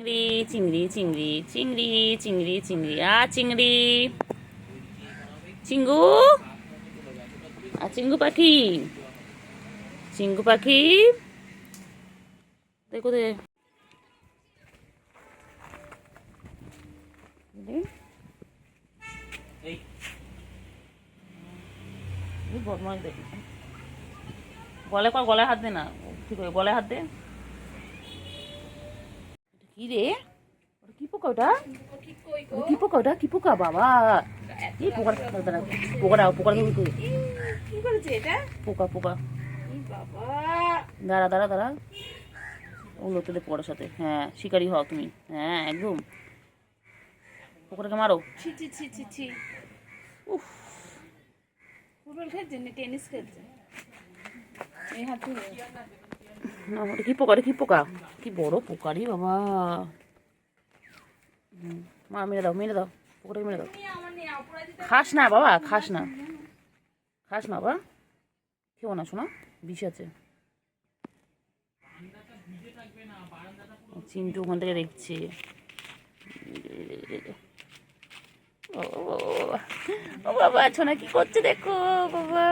চিংড়ি চিংড়ি চিংড়ি চিংড়ি চিংড়ি চিংড়ি চিংড়ি চিঙ্গু চিঙ্গু পাখি চিঙ্গু পাখি দেখো দে গলায় হাত দে না, ঠিক আছে গলায় হাত দে। কি রে কি পোকা ওটা? কি পোকা ওটা? কি পোকা বাবা? কি পোকা? পোকাটা পোকা কি করেছে এটা? পোকা পোকা বাবা দাঁড়া দাঁড়া দাঁড়া, ওগুলো তোদের পোকাটার সাথে। হ্যাঁ শিকারি হও তুমি, হ্যাঁ একদম। পোকাটাকে মারো। ছি ছি ছি ছি ছি। উফ, ফুটবল খেলছে না টেনিস খেলছে? এই হাত ধরে না ওটা কি পোকা? কি পোকা? কি বড় পোকা রে বাবা। মা মেরে দাও মেরে দাও, পোকাটাকে মেরে দাও। খাস না বাবা, খাস না, খাস না বাবা, খেও না শোনা, বিষ আছে। চিন্টু ওখান থেকে দেখছে। ও বাবা ছোনা কি করছে দেখো বাবা।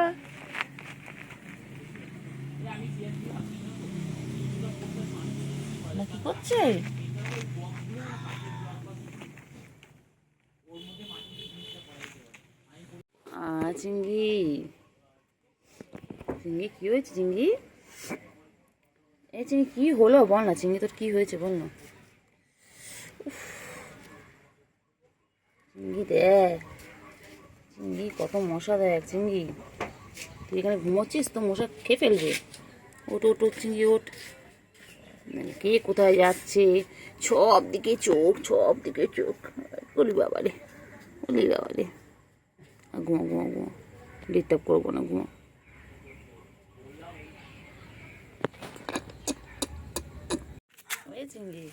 না কি করছে? চিংড়ি চিংড়ি কি হয়েছে? চিংড়ি এই চিংড়ি কি হলো বল না, চিংড়ি তোর কি হয়েছে বল না। চিংড়ি দেখ, চিংড়ি কত মশা দেখ। চিংড়ি তুই এখানে ঘুমোচ্ছিস তো মশা খেয়ে ফেলবে। ওট ওট ওট চিংড়ি ওট। কে কোথায় যাচ্ছে, সব দিকে চোখ, সব দিকে চোখ। বলি বাবা রে, বলি বাবা রে। ঘুমো ঘুমো ঘুমো, ডিস্টার্ব করবো না, ঘুমো। চিংড়ি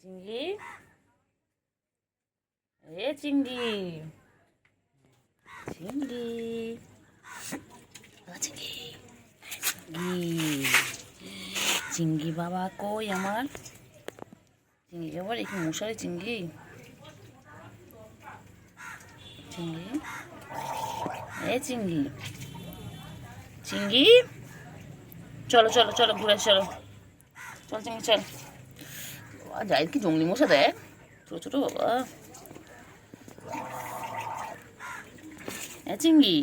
চিংড়ি এ চিংড়ি চিংড়ি চিংড়ি চিংড়ি বাবা কই আমার চিংড়ি? আবার একটু মশারি চিংড়ি। চিংড়ি এ চিংড়ি চিংড়ি চলো চলো চলো ঘুরে চলো, চল চিংড়ি চল। যাই কি জঙ্গলি মশা দেখ, ছোট ছোট বাবা। এ চিংড়ি,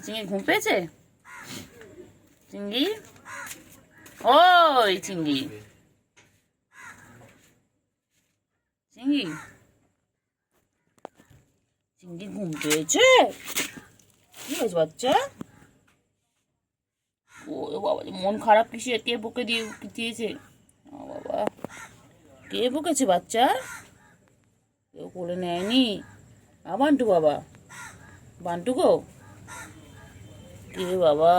চিংড়ি ঘুম পেয়েছে? চিংড়ি ওই চিংড়ি চিংড়ি চিংড়ি ঘুম পেয়েছে? কি হয়েছে বাচ্চা? ও বাবা মন খারাপ কিসে? কে বকে দিয়েছে? বাবা কে বকেছে বাচ্চা? কেউ কোলে নেয়নি? বান্টু বাবা, বান্টু গো, কে বাবা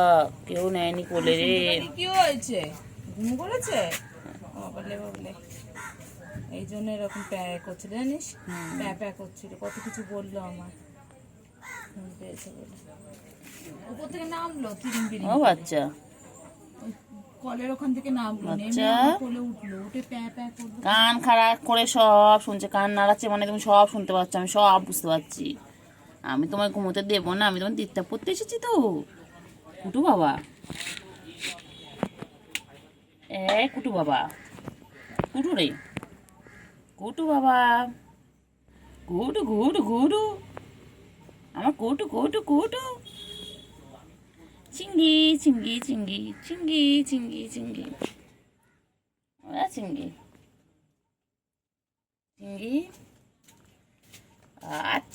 কেউ নেয়নি কোলে রে। কি হয়েছে? ঘুম করেছে? বাবলে বাবলে, এই জন্য এরকম প্যাক করছিল জানিস, প্যাক করছিল, কত কিছু বললো আমার। ঘুম পেয়েছে বলে উপর থেকে নামলো তিরিং ও বাচ্চা, কলের ওখান থেকে নামলো, নেমে কোলে উঠলো, উঠে প্যাক করলো। কান খারাপ করে সব শুনছে, কান নাড়াচ্ছে মানে তুমি সব শুনতে পাচ্ছ, আমি সব বুঝতে পারছি। আমি তোমায় ঘুমোতে দেবো না, আমি তোমার ডিস্টার্ব করতে এসেছি তো। কুটু বাবা কুটু বাবা, কুটু রে, কুটু বাবা, কুটু কুটু কুটু, আমার কুটু কুটু কুটু। চিংড়ি চিংড়ি চিংড়ি চিংড়ি চিংড়ি চিংড়ি চিংড়ি চিংড়ি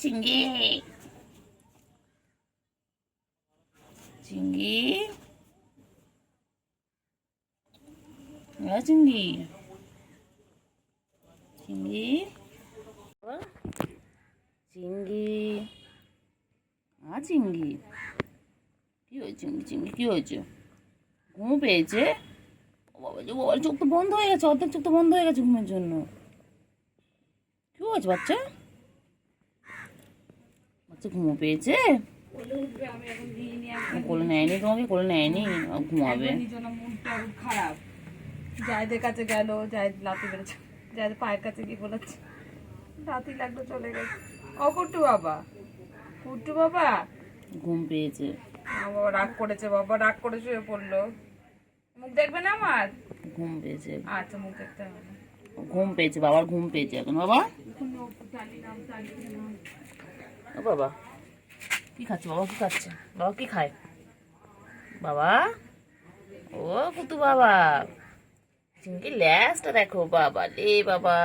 চিংড়ি চিংড়ি চিংড়ি চিংড়ি চিংড়ি চিংড়ি কি হয়েছে? চিংড়ি চিংড়ি কি হয়েছে? ঘুম পেয়েছে? বাবা যে বাবার চোখ তো বন্ধ হয়ে গেছে, অর্ধেক চোখ তো বন্ধ হয়ে গেছে ঘুমের জন্য। কি হয়েছে বাচ্চা? বাচ্চা ঘুমো পেয়েছে? কোলে উঠবে, আমি এখন দিইনি, একদম কোলে নেয়নি, তোমাকে কোলে নেয়নি, ঘুমাবে। নিজের মনটা খুব খারাপ। জায়দের কাছে গেল, জায়দ লাথি বেড়েছে, জায়দের পায়ের কাছে গিয়ে বলেছে লাথি লাগলো, চলে গেছে। ও কুট্টু বাবা, কুট্টু বাবা, ঘুম পেয়েছে, বাবা রাগ করেছে, বাবা রাগ করে শুয়ে পড়লো। মুখ দেখবে না আমার? ঘুম পেয়েছে, আচ্ছা, মুখ দেখতে হবে না। ঘুম পেয়েছে, বাবার ঘুম পেয়েছে এখন। বাবা, ও বাবা কি খাচ্ছে? বাবা কি খাচ্ছে? বাবা কি খায়? বাবা, ও কুতু বাবা, চিংড়ি ল্যাসটা দেখো বাবা রে বাবা।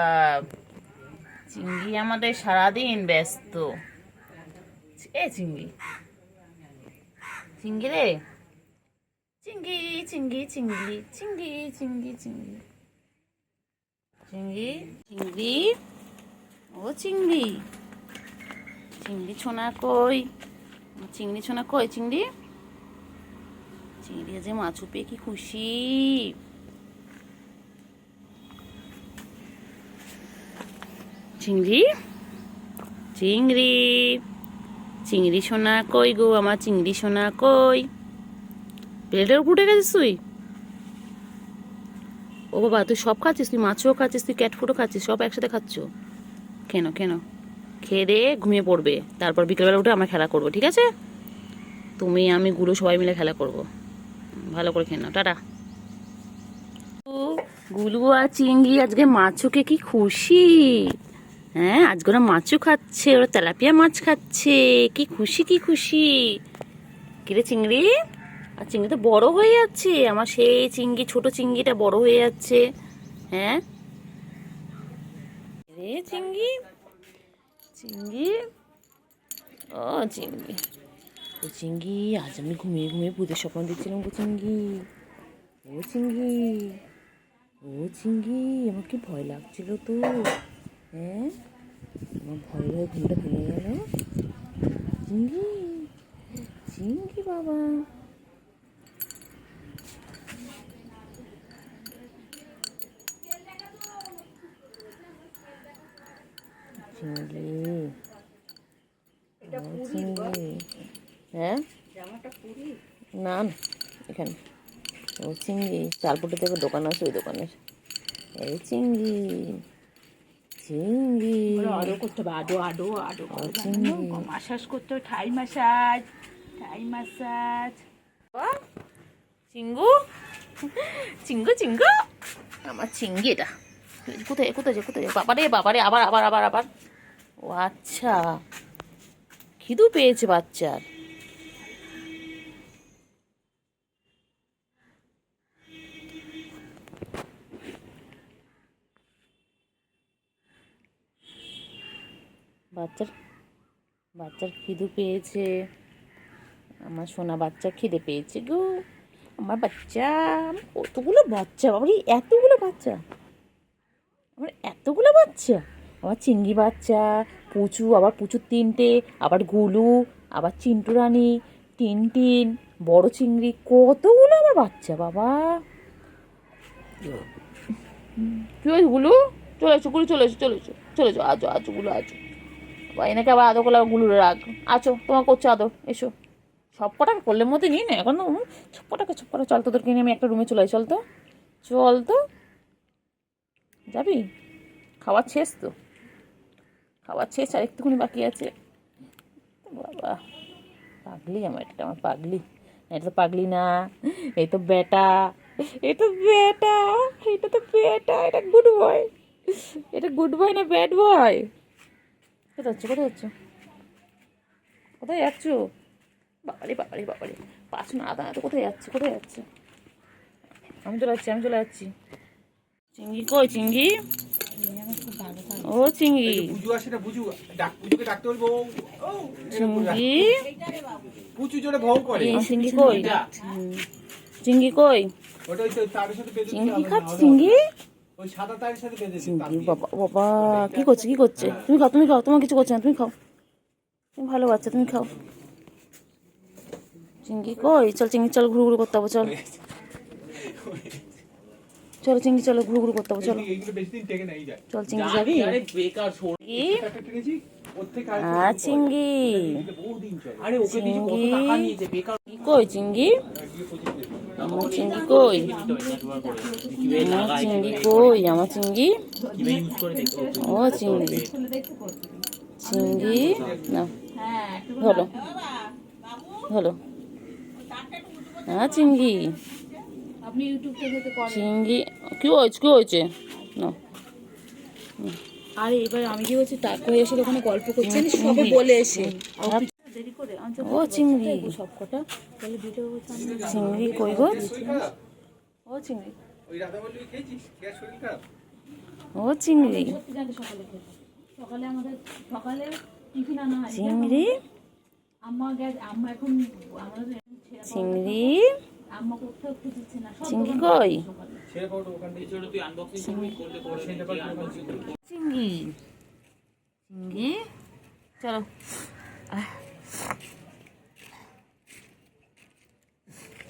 চিংড়ি আমাদের সারাদিন ব্যস্ত। এ চিংড়ি, চিংড়ি রে, চিংড়ি চিংড়ি চিংড়ি চিংড়ি চিংড়ি চিংড়ি চিংড়ি চিংড়ি, ও চিংড়ি, চিংড়ি ছোনা কই? চিংড়ি ছোনা কই? চিংড়ি, চিংড়ি যে মাছ পেয়ে কি খুশি। চিংড়ি, চিংড়ি, চিংড়ি সোনা কই গো আমার? চিংড়ি সোনা কই? প্লেটের উপর উঠে গেছিস তুই? ও বাবা, তুই সব খাচ্ছিস? তুই মাছও খাচ্ছিস, তুই ক্যাট ফুডও খাচ্ছিস, সব একসাথে খাচ্ছ কেন? কেন? খেয়ে দিয়ে ঘুমিয়ে পড়বে, তারপর বিকেলবেলা উঠে আমরা খেলা করবো, ঠিক আছে? তুমি আমি গুলো সবাই মিলে খেলা করবো। ভালো করে খেয়ে নাও, টাটা। গুলু আর চিংড়ি আজকে মাছুকে কি খুশি। হ্যাঁ, আজকে ওরা মাছও খাচ্ছে, ওরা তেলাপিয়া মাছ খাচ্ছে, কি খুশি কি খুশি। কিরে চিংড়ি, আর চিংড়ি তো বড় হয়ে যাচ্ছে আমার, সেই চিংড়ি, ছোট চিংড়িটা বড় হয়ে যাচ্ছে। হ্যাঁ রে চিংড়ি, চিংড়ি, ও চিংড়ি, ও চিংড়ি, আজ আমি ঘুমিয়ে ঘুমিয়ে ভূতের স্বপ্ন দেখছিলাম গো চিংড়ি। ও চিংড়ি, ও চিংড়ি, আমার কি ভয় লাগছিল তো। হ্যাঁ, আমার ভয় ভয়ে ঘুমটা ভেঙে গেল। চিংড়ি, চিংড়ি বাবা, চিংড়ি, চিংড়ি, হ্যাঁ না না, এখানে। ও চিংড়ি, চালপুটি থেকে দোকান আছে, ওই দোকানের। এই চিংড়ি, চিংড়ি, আদো করতে হবে, আদো আদো আদো, চিংড়ি, মাসাজ করতে হবে, ঠাই মাসাজ, ঠাই মাসাজ। চিঙ্গু, চিঙ্গু চিঙ্গু, আমার চিংড়ি এটা। কোথায় কোথায় যে কোথায়? বাবারে বাবারে, আবার আবার আবার আবার। ও আচ্ছা, খিদু পেয়েছে বাচ্চার। বাচ্চার বাচ্চার খিদু পেয়েছে, আমার সোনা বাচ্চা খিদে পেয়েছে গো। আমার বাচ্চা, কতগুলো বাচ্চা বাবারে, এতগুলো বাচ্চা, আমার এতগুলো বাচ্চা। আমার চিংড়ি বাচ্চা, পুচু, আবার পুচুর 3টে, আবার গুলু, আবার চিন্টু রানী, টিনটিন, বড় চিংড়ি, কতগুলো আমার বাচ্চা বাবা। কি হয়েছে গুলু? চলে এসো গুলু, চলে এসো, চলে এসো, চলে এসো, আজো আজো গুলু, আজো। বা এনাকে আবার আদর করলে আবার গুলুরে রাখ। আছো, তোমার করছে আদর, এসো। সব কটাকে করলের মধ্যে নিই না এখন, সব কটাকে চল, তোদেরকে নিয়ে আমি একটা রুমে চলে যাই, চল তো, চল তো। যাবি? খাবার শেষ তো, খাবার শেষ, আর একটুখানি বাকি আছে। বাবা পাগলি আমার, এটা আমার পাগলি। এটা তো পাগলি না, এই তো বেটা, এই তো বেটা, এটা তো বেটা, এটা গুড বয়। এটা গুড বয় না ব্যাড বয়? কোথায় যাচ্ছ, কোথায় যাচ্ছ, কোথায় যাচ্ছ? বাবারে বাবারে বাবারে, পাঁচ না আদা তো, কোথায় যাচ্ছে, কোথায় যাচ্ছে? আমি চলে যাচ্ছি, আমি চলে যাচ্ছি। চিংড়ি কই? চিংড়ি, ও চিংড়ি, বুঝু আসে না, বুঝু বুঝুকে ডাকতে বলবো। চিংড়ি, পুচু জোরে ভৌ করে। চিংড়ি কই? চিংড়ি কই? ওটা ওই তো তারের সাথে বেঁধে চিংড়ি দিতে কি হবে, খাচ্ছে? নাহলে চিংড়ি, ওই সাদা তারের সাথে বেঁধে দিতে চিংড়ি, হবে। বাবা বাবা, কি করছে, কি করছে? তুমি খাও, তুমি খাও, তোমার কিছু করছে না, তুমি খাও, তুমি ভালো বাচ্চা, তুমি খাও। চিংড়ি কই? চল চিংড়ি, চল ঘুরু ঘুরু করতে হবে, চল চলো চিংড়ি, চলো ঘুরু ঘুরু করতে হবে, চলো এইগুলো বেশি দিন টেকে নাই যায়। চল চিংড়ি, যাবি? আরে বেকার সর। কি? একটা টেকেছি ওর থেকে চিংড়ি বহুদিন চলে। আরে ওকে দিয়ে কত চিংড়ি। টাকা নিয়েছে বেকার কি কই চিংড়ি? আমার চিংড়ি কই? আমার চিংড়ি কই? আমার চিংড়ি? ও চিংড়ি, চিংড়ি না ধরো ধরো। হ্যাঁ চিংড়ি, আপনি ইউটিউব থেকে তো করেন। চিংড়ি কি হয়েছে? কি হয়েছে না? আরে এবার আমি কি বলছি টাকা এসে ওখানে গল্প করছেন সবে বলে এসে দেরি করে ও চিংড়ি, সব কটা তাহলে ভিডিও চিংড়ি কই গো? ও চিংড়ি, ওই রাধা বললি খেয়েছিস? খেয়ে শরীর খারাপ? ও চিংড়ি, সত্যি জানতে সকালে খেতে সকালে আমাদের সকালে টিফিন আনা হয় চিংড়ি, আম্মা আম্মা এখন আমাদের চিংড়ি, আম্মা কোথাও খুঁজছে না সব চিংড়ি কই? ছেড়ে পড়ো ওখান থেকে। ছোট তুই আনবক্সিং করলে করে সেই ব্যাপার চিংড়ি, চিংড়ি চলো।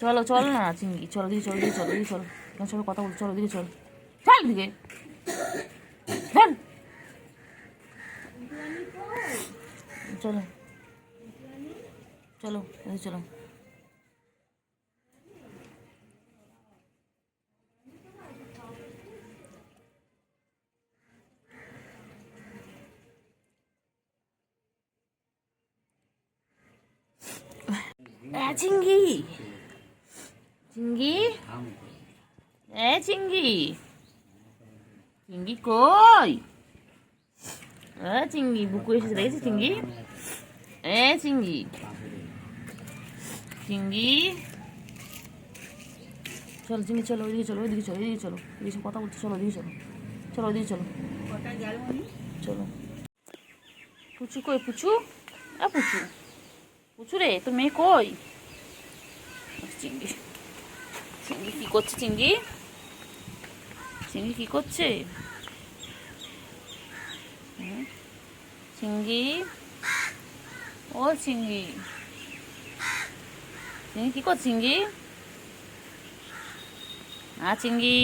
চলো চলো না চিংড়ি, চলো দিকে চলো, দিকে চলো, দিকে চলো, এখানে চলো কথা বলছি, চলো দিকে চলো, চল দিকে চল, চলো চলো এদিকে চলো। চিংড়ি, চিংড়ি, চিংড়ি, চিংড়ি কই? চিংড়ি বুকু এসেছে দেখেছি চিংড়ি, চিংড়ি, চিংড়ি চলো চিংড়ি চলো, ওইদিকে চলো, ওইদিকে চলো, ওইদিকে চলো, এদিকে কথা বলছি, চলো ওইদিকে চলো, চলো ওইদিকে চলো, চলো। পুচু কই? পুচু, পুচু, পুচু রে তোর মেয়ে কই? চিংড়ি, চিংড়ি কি করছে? চিংড়ি, চিংড়ি কি করছে? চিংড়ি, ও চিংড়ি, চিংড়ি কি করছে? চিংড়ি, চিংড়ি,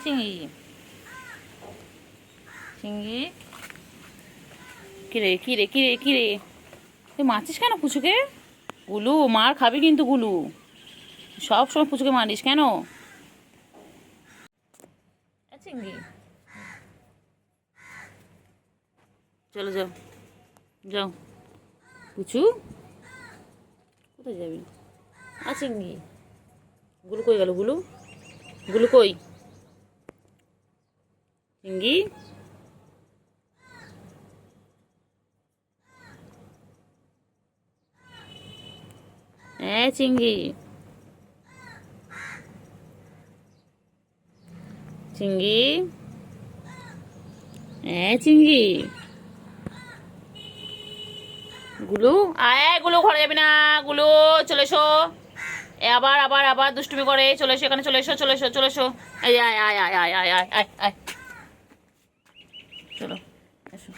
চিংড়ি, চিংড়ি কিরে কিরে কিরে কিরে তুই মারছিস কেন পুচুকে? গুলু মার খাবি কিন্তু, গুলু সব সময় পুচুকে মারিস কেন? চিংড়ি চলো যাও, যাও পুচু, কোথায় যাবি? চিংড়ি, গুলু কই গেল? গুলু, গুলু কই? চিংড়ি, চিংড়ি, চিংড়ি, চিংড়ি, গুলু গুলু ঘরে যাবি না, গুলু চলে এসো, আবার আবার আবার দুষ্টুমি করে, চলে এসো এখানে, চলে এসো, চলে এসো, চলে এসো, এই আয় আয় আয় আয় আয় আয় আয় আয়, চলো এসো,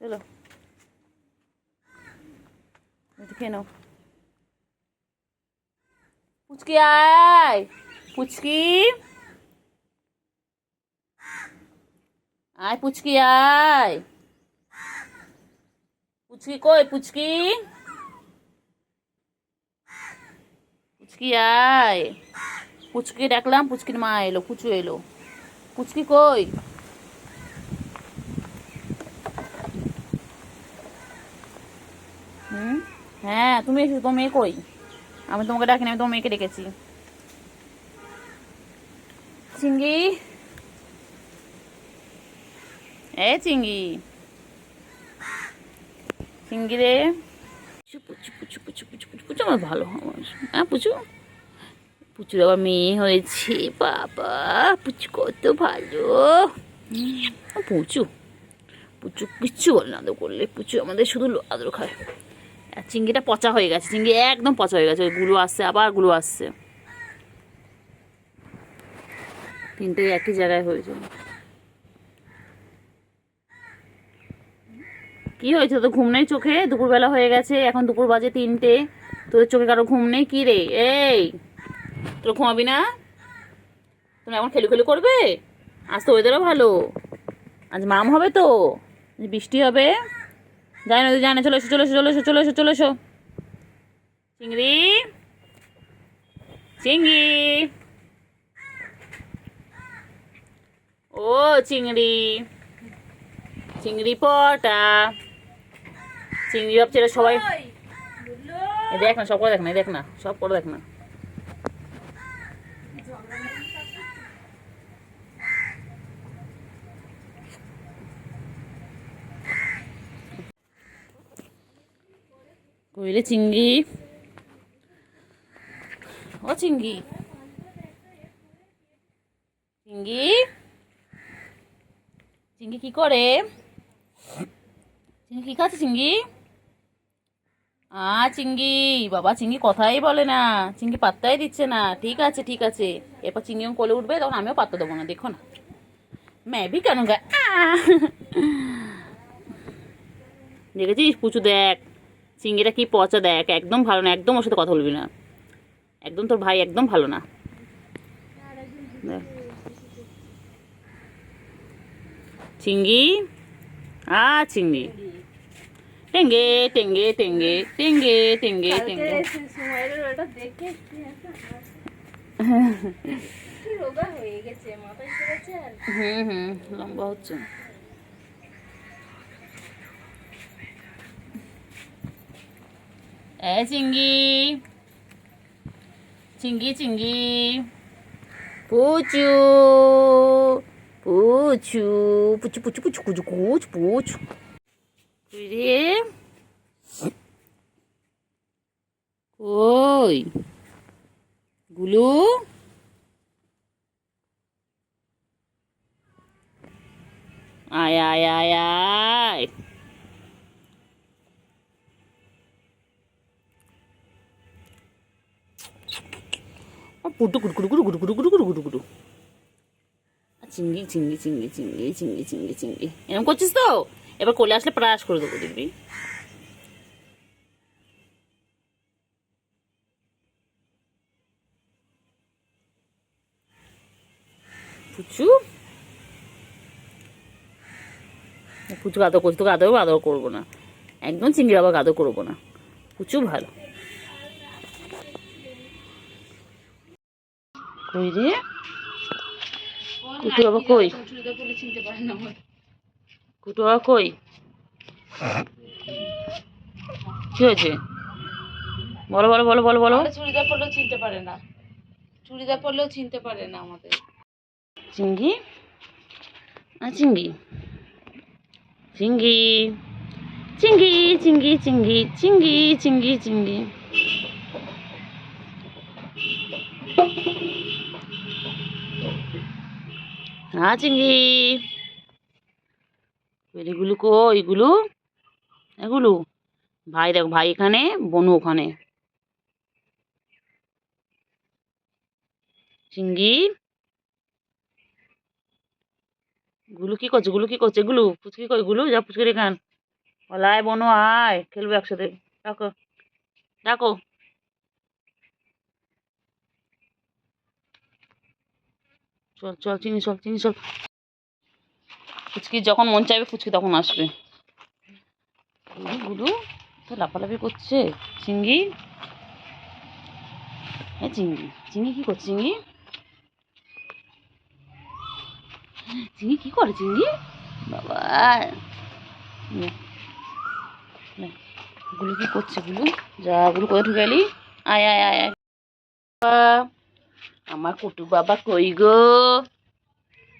চলো খেয়ে নাও। পুচকি আয়, পুচকি আয়, পুচকি আয়, পুচকি কই? পুচকি, পুচকি আয়, পুচকি ডাকলাম, পুচকির মা এলো, পুচু এলো, পুচকি কই? হ্যাঁ তুমি এসেছো, তোমার মেয়ে কই? আমি তোমাকে ডাকিনি, আমি তোমার মেয়েকে ডেকেছি। চিংড়ি, চিংড়ি, চিংড়ি রে, পুচু পুচু পুচু পুচু পুচু পুচু পুচু আমার ভালো, আমার পুচু, পুচুর আবার মেয়ে হয়েছে, বাবা পুচু কত ভালো। পুচু, পুচু কিচ্ছু বলে না আদর করলে, পুচু আমাদের শুধু আদর খায়। আর চিংড়িটা পচা হয়ে গেছে, চিংড়ি একদম পচা হয়ে গেছে, গুলো আসছে, আবার গুলো আসছে, তিনটে একই জায়গায় হয়েছে। কি হয়েছে? তো ঘুম নেই চোখে? দুপুরবেলা হয়ে গেছে, এখন দুপুর বাজে 3টে, তোদের চোখে কারো ঘুম নেই? কি রে এই, তোর ঘুমাবি না? তুমি এখন খেলু খেলু করবে? আজ তো ওয়েদারও ভালো, আজ মাম হবে তো, আজ বৃষ্টি হবে। যাই না জানে, চলে এসো চলে এসো চলে এসো চলে এসো চলে এসো। চিংড়ি, চিংড়ি, ও চিংড়ি, চিংড়ি পটা, চিংড়ি ভাবছে এরা সবাই। এই দেখ না, সব করে দেখ না, এই দেখ না, সব করে দেখ না। কইলে চিংড়ি, ও চিংড়ি, চিংড়ি, চিংড়ি কি করে? চিংড়ি কি খাচ্ছে চিংড়ি? চিংড়ি, বাবা চিংড়ি কথাই বলে না, চিংড়ি পাত্তাই দিচ্ছে না। ঠিক আছে ঠিক আছে, এরপর চিংড়ি যখন কোলে উঠবে তখন আমিও পাত্তা দেবো না, দেখো না। ম্যাবি কেন গা, দেখেছিস পুচু? দেখ চিংড়িটা কি পচা, দেখ একদম ভালো না, একদম ওর সাথে কথা বলবি না, একদম তোর ভাই একদম ভালো না। দেখ চিংড়ি, চিংড়ি, টেঙ্গে টেঙ্গে টেঙ্গে টেঙ্গে টেঙ্গে টেঙ্গে। লম্বা হচ্ছে। চিংড়ি, চিংড়ি, চিংড়ি, পুচু, পুচু, পুচু, পুচু, পুচু, পুচু, কুচ, পুচু। রে কই গুলু? আয় আয় আয় আয়, পুটু কুটু কুটু কুটু কুটু কুটু কুটু কুটু কুটু কুটু। চিংড়ি চিংড়ি চিংড়ি চিংড়ি চিংড়ি চিংড়ি চিংড়ি, এরকম করছিস তো? এবার কোলে আসলে প্রাস করে দেবো, দেখবি। পুচু, পুচু আদর করছি, তোকে আদর আদর করবো না, একদম চিংড়ি আবার আদর করবো না। পুচু ভালো। কই রে কুটু বাবা, কই কুটু বাবা, কই? কি হয়েছে? বলো বলো বলো বলো বলো। চুড়িদার পরলেও চিনতে পারে না, চুড়িদার পরলেও চিনতে পারে না আমাদের। চিংড়ি, চিংড়ি, চিংড়ি, চিংড়ি, চিংড়ি, চিংড়ি, চিংড়ি, চিংড়ি, চিংড়ি। চিংড়ি, এগুলো কই? এগুলো এগুলো ভাই, দেখো ভাই এখানে, বনু ওখানে। চিংড়ি, গুলু কি করছে? গুলু কি করছে? গুলু পুচকি কই? গুলু যা পুচকি রেখান, আয় বনু আয়, খেলবো একসাথে। ডাকো ডাকো। চল চল চিনি, চল চিনি, চল। ফুচকি যখন মন চাইবে ফুচকি তখন আসবে। গুলু গুলু তো লাফালাফি করছে। চিংড়ি, হ্যাঁ চিংড়ি, চিংড়ি কি করছে? চিংড়ি, চিংড়ি কি করে? চিংড়ি বাবা, গুলু কি করছে? গুলু যা, গুলু কোথায় ঢুকে গেলি? আয় আয় আয় আয়। আমার কুটু বাবা কই গো?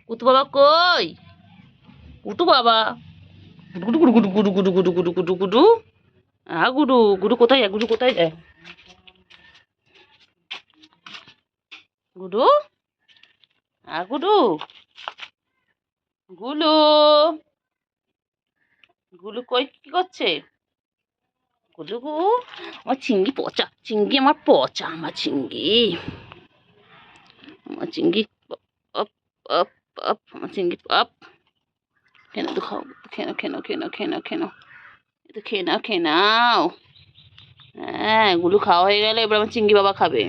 কুটু বাবা কই? কুটু বাবা, গুডু গুডু গুডু গুডু গুডু গুডু গুডু গুডু গুডু। গুডু, গুডু কোথায় যায়? গুডু কোথায় যায়? গুডু, গুডু, গুলু, গুলু কই, কি করছে? গুলু গু, আমার চিংড়ি পচা, চিংড়ি আমার পচা, আমার চিংড়ি, আমার চিংড়ি আপ আপ আপ, আমার চিংড়ি আপ। কেন তো খাও, কেন কেন কেন কেন কেন তো খেয়ে নাও, খেয়ে নাও। হ্যাঁ, গুলো খাওয়া হয়ে গেলে এবার আমার চিংড়ি বাবা খাবে।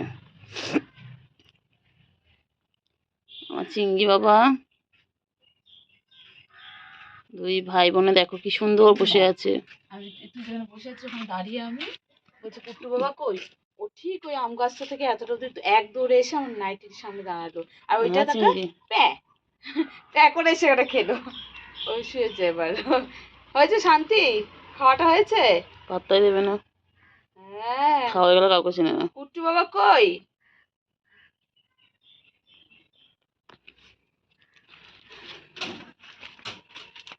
আমার চিংড়ি বাবা, দুই ভাই বোনে দেখো কি সুন্দর বসে আছে। আমি তুই যেখানে বসে আছিস ওখানে দাঁড়িয়ে আমি বলছি কুট্টু বাবা কই? ও ঠিক ওই আম গাছটা থেকে এতটা দূর এক দৌড়ে এসে আমার নাইটির সামনে দাঁড়ালো। আর ওইটা দেখা প্যাঁ প্যাঁ করে এসে ওটা খেলো। ওই শুয়েছে এবার। হয়েছে শান্তি? খাওয়াটা হয়েছে? পাত্তাই দেবে না। হ্যাঁ, খাওয়া হয়ে গেলে কাউকে চেনে না। কুট্টু বাবা কই?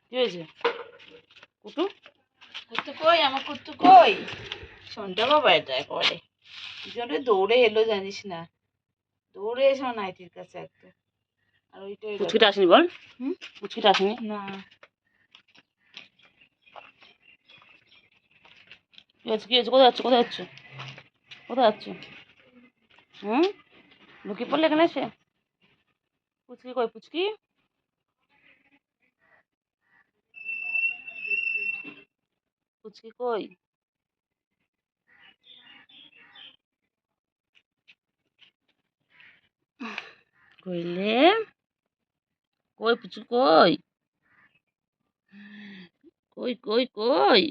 কি হয়েছে কুটু? কুট্টু কই? আমার কুট্টু কই? শোনটা বাবা এটা একেবারে জোরে দৌড়ে এলো জানিস না, দৌড়ে এসে আমার নাইটির কাছে একদম। আর ওইটা পুচকিটা আসেনি বল? পুচকিটা আসেনি না। কি হচ্ছে, কি হচ্ছে? কোথায় যাচ্ছ, কোথায় যাচ্ছ, কোথায় যাচ্ছ? ঢুকে পড়লে এখানে এসে? পুচকি কই? পুচকি পুচকি কই? কইলে কই পুচু কই? কই কই কই?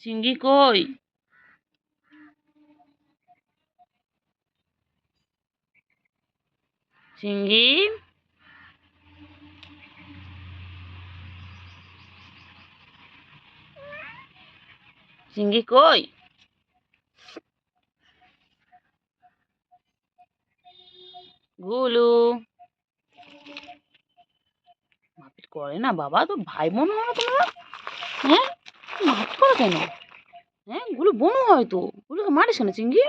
চিংড়ি কই? চিংড়ি চিংড়ি কই? গুলু মারপিট করে না বাবা, তো ভাই বোন হয় না তোমরা? হ্যাঁ, মারপিট করো কেন? হ্যাঁ, গুলো বোনও হয় তো, গুলোকে মারিস না চিংড়ি।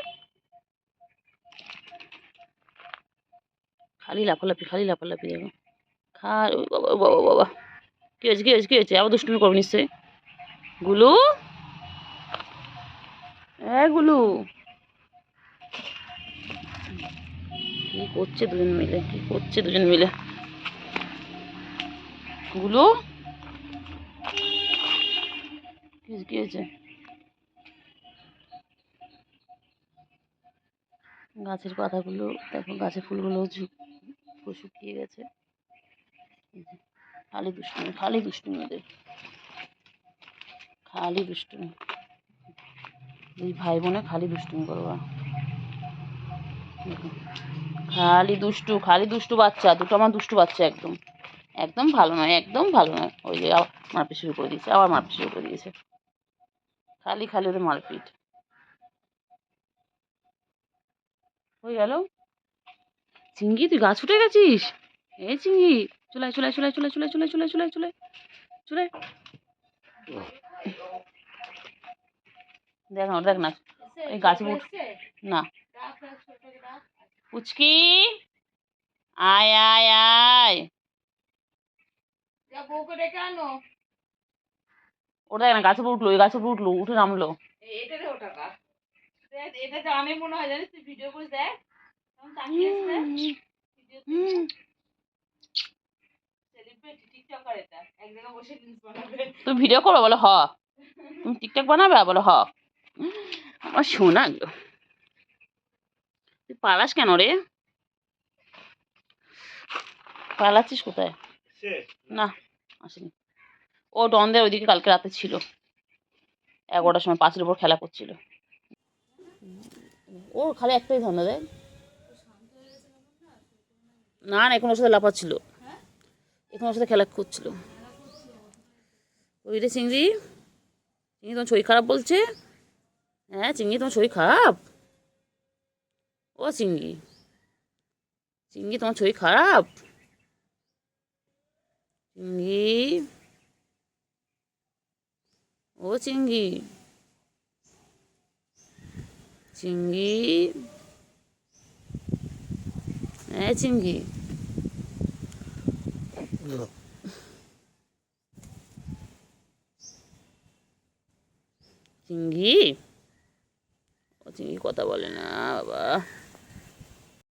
খালি লাফালাফি, খালি লাফালাফি দেখো। ওই বাবা বাবা বাবা, কি হয়েছে, কি হয়েছে, কি হয়েছে? আবার দুষ্টুমি করবো নিশ্চয়ই। গুলু, গুলু কি করছে দুজন মিলে, কি করছে দুজন মিলে? গুলু কি হয়েছে, কি হয়েছে? গাছের পাতাগুলো দেখো, গাছের ফুলগুলো শুকিয়ে গেছে। খালি দুষ্টুমি, খালি দুষ্টুমি ওদের, খালি দুষ্টুমি। দুই ভাই বোনে খালি দুষ্টুমি করবা। খালি দুষ্টু, খালি দুষ্টু বাচ্চা দুটো, আমার দুষ্টু বাচ্চা একদম, একদম ভালো নয়, একদম ভালো নয়। ওই যে মারপিট শুরু করে দিয়েছে, আবার মারপিট শুরু করে দিয়েছে। খালি খালি ওদের মারপিট হয়ে গেল। চিংড়ি তুই গাছ উঠে গেছিস? এই চিংড়ি চলে চলে চলে চলে চলে চলে চলে চলে চলে চলে, দেখ না, দেখ না এই গাছে উঠ না। পুচকি আয় আয় আয়, বউকে ডেকে আনো। ওটা দেখ না, গাছে উঠলো, ওই গাছে উঠলো, উঠে নামলো। এটা রে ওটা গাছ, এটা জানে মনে হয়, জানিস তুই ভিডিও করে দেখ কেমন তাকিয়ে আছে। তুমি ভিডিও করো বলো হ, তুমি টিকটক বানাবে বলো হ। আমার শোনা গো, তুই পালাস কেন রে? পালাচ্ছিস কোথায়? না আসেনি, ও ডনদের ওইদিকে কালকে রাতে ছিল, 11টার সময় পাঁচের উপর খেলা করছিল। ও খালি একটাই ধান্দা দেয়, না না এখন ওর সাথে লাফাচ্ছিল, এখন ওর সাথে খেলা করছিল। ওই রে চিংড়ি, চিংড়ি তোমার শরীর খারাপ বলছে? হ্যাঁ চিংড়ি তোমার শরীর খারাপ? ও চিংড়ি, চিংড়ি তোমার শরীর খারাপ? চিংড়ি, ও চিংড়ি, চিংড়ি, হ্যাঁ চিংড়ি, চিংড়ি, ও চিংড়ি কথা বলে না বাবা।